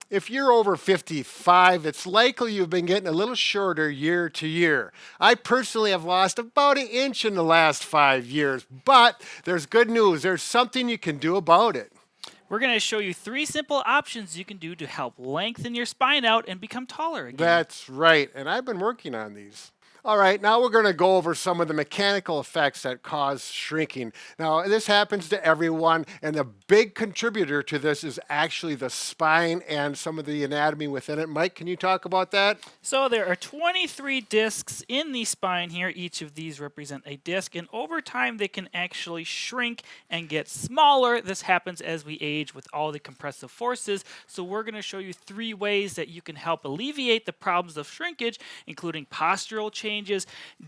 If you're over 55, it's likely you've been getting a little shorter year to year. I personally have lost about an inch in the last 5 years, but there's good news. There's something you can do about it. We're going to show you 3 simple options you can do to help lengthen your spine out and become taller again. That's right, and I've been working on these. All right, now we're going to go over some of the mechanical effects that cause shrinking. Now, this happens to everyone, and a big contributor to this is actually the spine and some of the anatomy within it. Mike, can you talk about that? So there are 23 discs in the spine here. Each of these represent a disc, and over time they can actually shrink and get smaller. This happens as we age with all the compressive forces. So we're going to show you 3 ways that you can help alleviate the problems of shrinkage, including postural changes,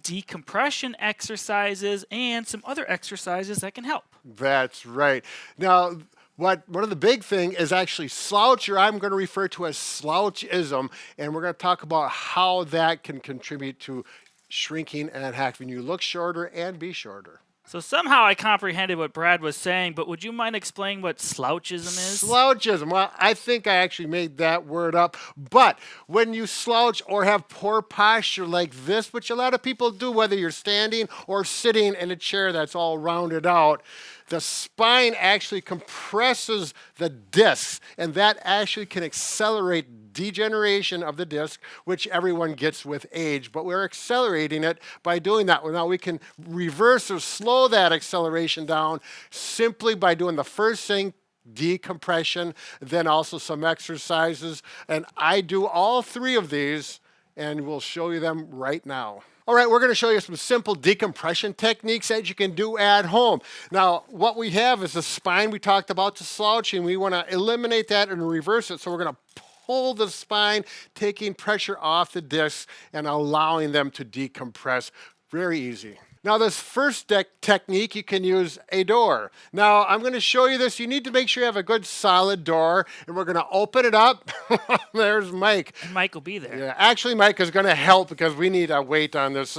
decompression exercises, and some other exercises that can help. That's right. Now, one of the big thing is actually slouch, or I'm going to refer to as slouchism, and we're going to talk about how that can contribute to shrinking and having you look shorter and be shorter. So somehow I comprehended what Brad was saying, but would you mind explaining what slouchism is? Slouchism. Well, I think I actually made that word up. But when you slouch or have poor posture like this, which a lot of people do, whether you're standing or sitting in a chair that's all rounded out, the spine actually compresses the discs, and that actually can accelerate degeneration of the disc, which everyone gets with age, but we're accelerating it by doing that. Now we can reverse or slow that acceleration down simply by doing the first thing, decompression, then also some exercises. And I do all 3 of these, and we'll show you them right now. All right, we're going to show you some simple decompression techniques that you can do at home. Now, what we have is the spine we talked about, the slouching. We want to eliminate that and reverse it. So we're going to pull the spine, taking pressure off the discs and allowing them to decompress. Very easy. Now, this first technique, you can use a door. Now, I'm going to show you this. You need to make sure you have a good solid door, and we're going to open it up. There's Mike. And Mike will be there. Yeah, actually, Mike is going to help because we need a weight on this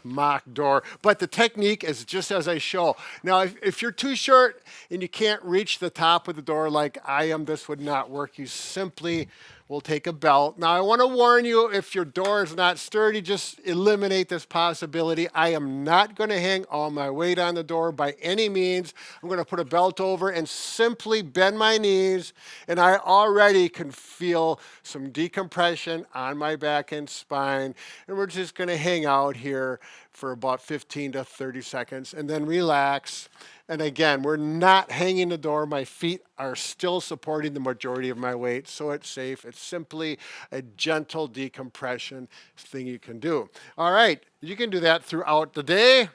mock door. But the technique is just as I show. Now, if you're too short and you can't reach the top of the door like I am, this would not work. You simply will take a belt. Now, I want to warn you, if your door is not sturdy, just eliminate this possibility. I am not going to hang all my weight on the door by any means. I'm going to put a belt over and simply bend my knees, and I already can feel some decompression on my back and spine. And we're just going to hang out here for about 15 to 30 seconds and then relax. And again, we're not hanging the door. My feet are still supporting the majority of my weight, so it's safe. It's simply a gentle decompression thing you can do. All right, you can do that throughout the day.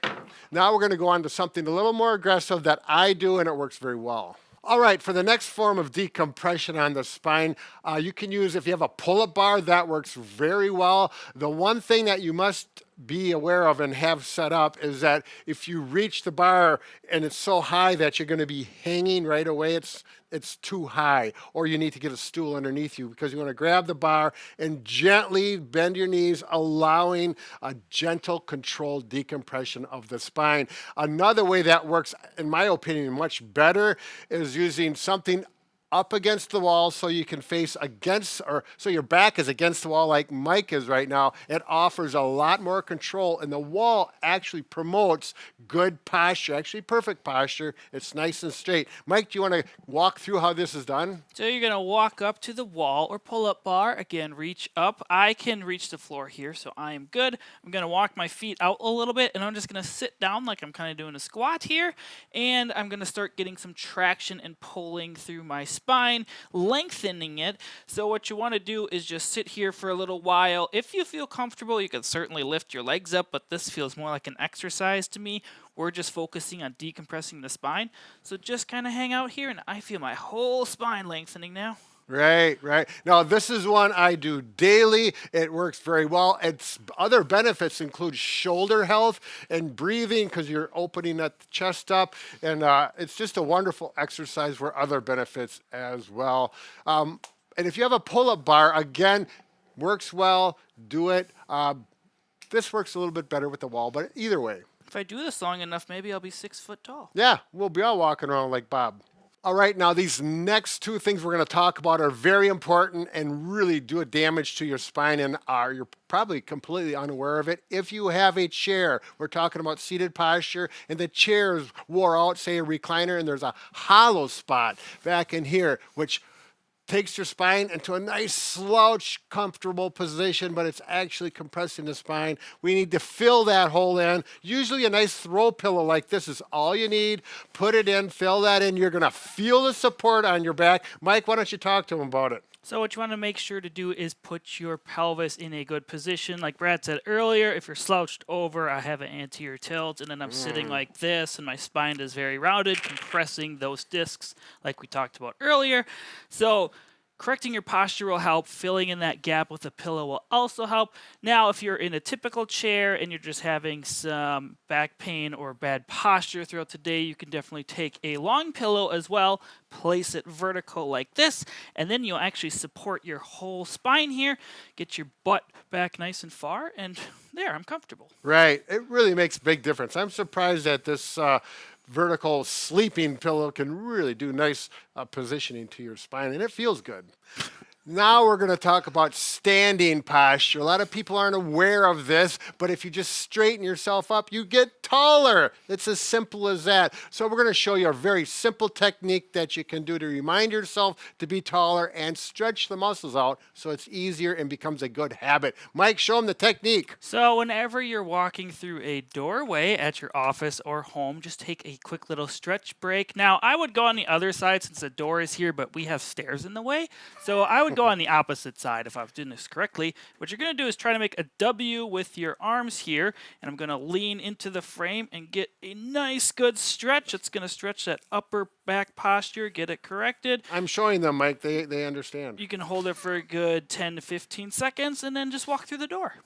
Now we're going to go on to something a little more aggressive that I do, and it works very well. All right, for the next form of decompression on the spine, you can use, if you have a pull-up bar, that works very well. The one thing that you must be aware of and have set up is that if you reach the bar and it's so high that you're going to be hanging right away, it's too high, or you need to get a stool underneath you because you want to grab the bar and gently bend your knees, allowing a gentle, controlled decompression of the spine. Another way that works, in my opinion, much better is using something up against the wall so you can face against, or so your back is against the wall like Mike is right now. It offers a lot more control, and the wall actually promotes good posture, actually perfect posture. It's nice and straight. Mike, do you want to walk through how this is done? So you're going to walk up to the wall or pull-up bar. Again, reach up. I can reach the floor here, so I am good. I'm going to walk my feet out a little bit, and I'm just going to sit down like I'm kind of doing a squat here, and I'm going to start getting some traction and pulling through my spine, lengthening it. So what you want to do is just sit here for a little while. If you feel comfortable, you can certainly lift your legs up, but this feels more like an exercise to me. We're just focusing on decompressing the spine. So just kind of hang out here, and I feel my whole spine lengthening now. Right, right. Now, this is one I do daily. It works very well. Its other benefits include shoulder health and breathing because you're opening that chest up. And it's just a wonderful exercise for other benefits as well. And if you have a pull-up bar, again, works well. Do it. This works a little bit better with the wall, but either way. If I do this long enough, maybe I'll be 6 foot tall. Yeah, we'll be all walking around like Bob. All right, now these next two things we're going to talk about are very important and really do a damage to your spine, and you're probably completely unaware of it. If you have a chair, we're talking about seated posture, and the chair is wore out, say a recliner, and there's a hollow spot back in here, which takes your spine into a nice slouch, comfortable position, but it's actually compressing the spine. We need to fill that hole in. Usually a nice throw pillow like this is all you need. Put it in, fill that in. You're going to feel the support on your back. Mike, why don't you talk to him about it? So what you want to make sure to do is put your pelvis in a good position. Like Brad said earlier, if you're slouched over, I have an anterior tilt, and then I'm sitting like this, and my spine is very rounded, compressing those discs like we talked about earlier. So correcting your posture will help. Filling in that gap with a pillow will also help. Now, if you're in a typical chair and you're just having some back pain or bad posture throughout the day, you can definitely take a long pillow as well, place it vertical like this, and then you'll actually support your whole spine here, get your butt back nice and far, and there, I'm comfortable. Right. It really makes a big difference. I'm surprised that this vertical sleeping pillow can really do nice positioning to your spine, and it feels good. Now we're going to talk about standing posture. A lot of people aren't aware of this, but if you just straighten yourself up, you get taller. It's as simple as that. So we're going to show you a very simple technique that you can do to remind yourself to be taller and stretch the muscles out so it's easier and becomes a good habit. Mike, show them the technique. So whenever you're walking through a doorway at your office or home, just take a quick little stretch break. Now, I would go on the other side since the door is here, but we have stairs in the way. So I would go on the opposite side if I was doing this correctly. What you're going to do is try to make a W with your arms here, and I'm going to lean into the frame and get a nice good stretch. It's going to stretch that upper back posture, get it corrected. I'm showing them, Mike. They understand. You can hold it for a good 10 to 15 seconds and then just walk through the door.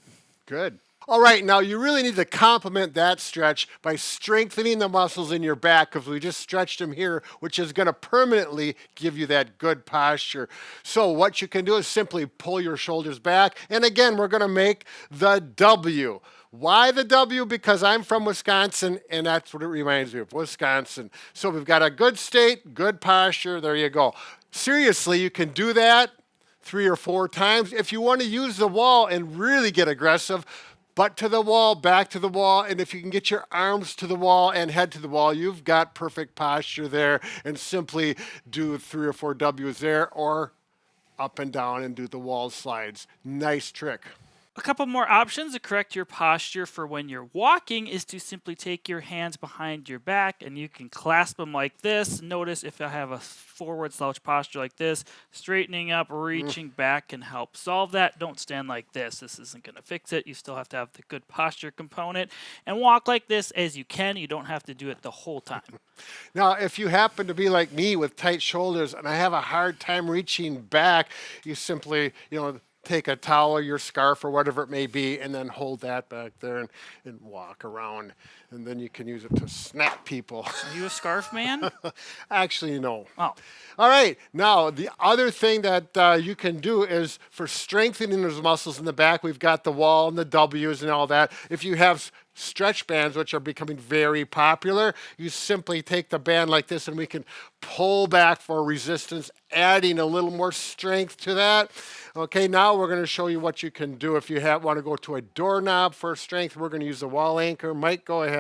Good. All right, now you really need to complement that stretch by strengthening the muscles in your back because we just stretched them here, which is going to permanently give you that good posture. So what you can do is simply pull your shoulders back. And again, we're going to make the W. Why the W? Because I'm from Wisconsin, and that's what it reminds me of, Wisconsin. So we've got a good state, good posture. There you go. Seriously, you can do that 3 or 4 times. If you want to use the wall and really get aggressive, butt to the wall, back to the wall, and if you can get your arms to the wall and head to the wall, you've got perfect posture there, and simply do 3 or 4 W's there, or up and down and do the wall slides. Nice trick. A couple more options to correct your posture for when you're walking is to simply take your hands behind your back and you can clasp them like this. Notice if I have a forward slouch posture like this, straightening up, reaching back can help solve that. Don't stand like this. This isn't going to fix it. You still have to have the good posture component and walk like this as you can. You don't have to do it the whole time. Now, if you happen to be like me with tight shoulders and I have a hard time reaching back, you simply, take a towel, your scarf, or whatever it may be, and then hold that back there and walk around. And then you can use it to snap people. Are you a scarf man? Actually, no. Oh. All right. Now, the other thing that you can do is for strengthening those muscles in the back, we've got the wall and the W's and all that. If you have stretch bands, which are becoming very popular, you simply take the band like this and we can pull back for resistance, adding a little more strength to that. Okay, now we're going to show you what you can do if you want to go to a doorknob for strength. We're going to use the wall anchor. Mike, go ahead.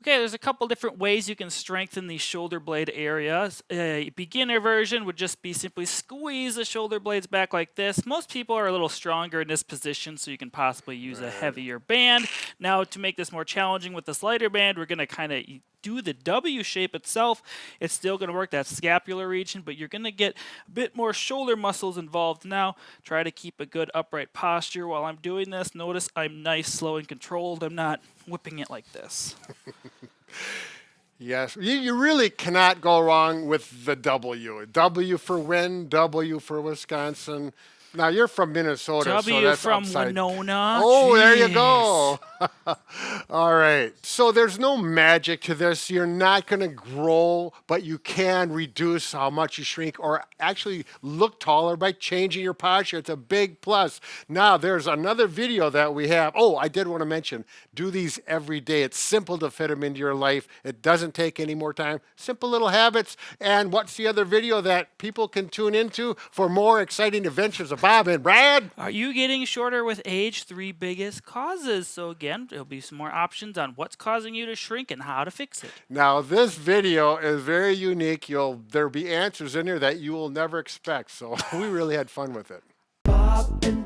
Okay, there's a couple different ways you can strengthen the shoulder blade areas. A beginner version would just be simply squeeze the shoulder blades back like this. Most people are a little stronger in this position, so you can possibly use a heavier band. Now, to make this more challenging with this lighter band, we're going to kind of do the W shape itself. It's still going to work that scapular region, but you're going to get a bit more shoulder muscles involved now. Try to keep a good upright posture while I'm doing this. Notice I'm nice, slow, and controlled. I'm not whipping it like this. Yes, you really cannot go wrong with the W. W for win, W for Wisconsin. Now, you're from Minnesota, so W that's from upside. Winona. Oh, there you Jeez. go. All right. So there's no magic to this. You're not going to grow, but you can reduce how much you shrink or actually look taller by changing your posture. It's a big plus. Now, there's another video that we have. Oh, I did want to mention, do these every day. It's simple to fit them into your life. It doesn't doesn't take any more time. Simple little habits. And what's the other video that people can tune into for more exciting adventures of Bob and Brad? Are you getting shorter with age? 3 biggest causes. So again, there'll be some more options on what's causing you to shrink and how to fix it. Now, this video is very unique. There'll be answers in here that you will never expect. So we really had fun with it. Bob and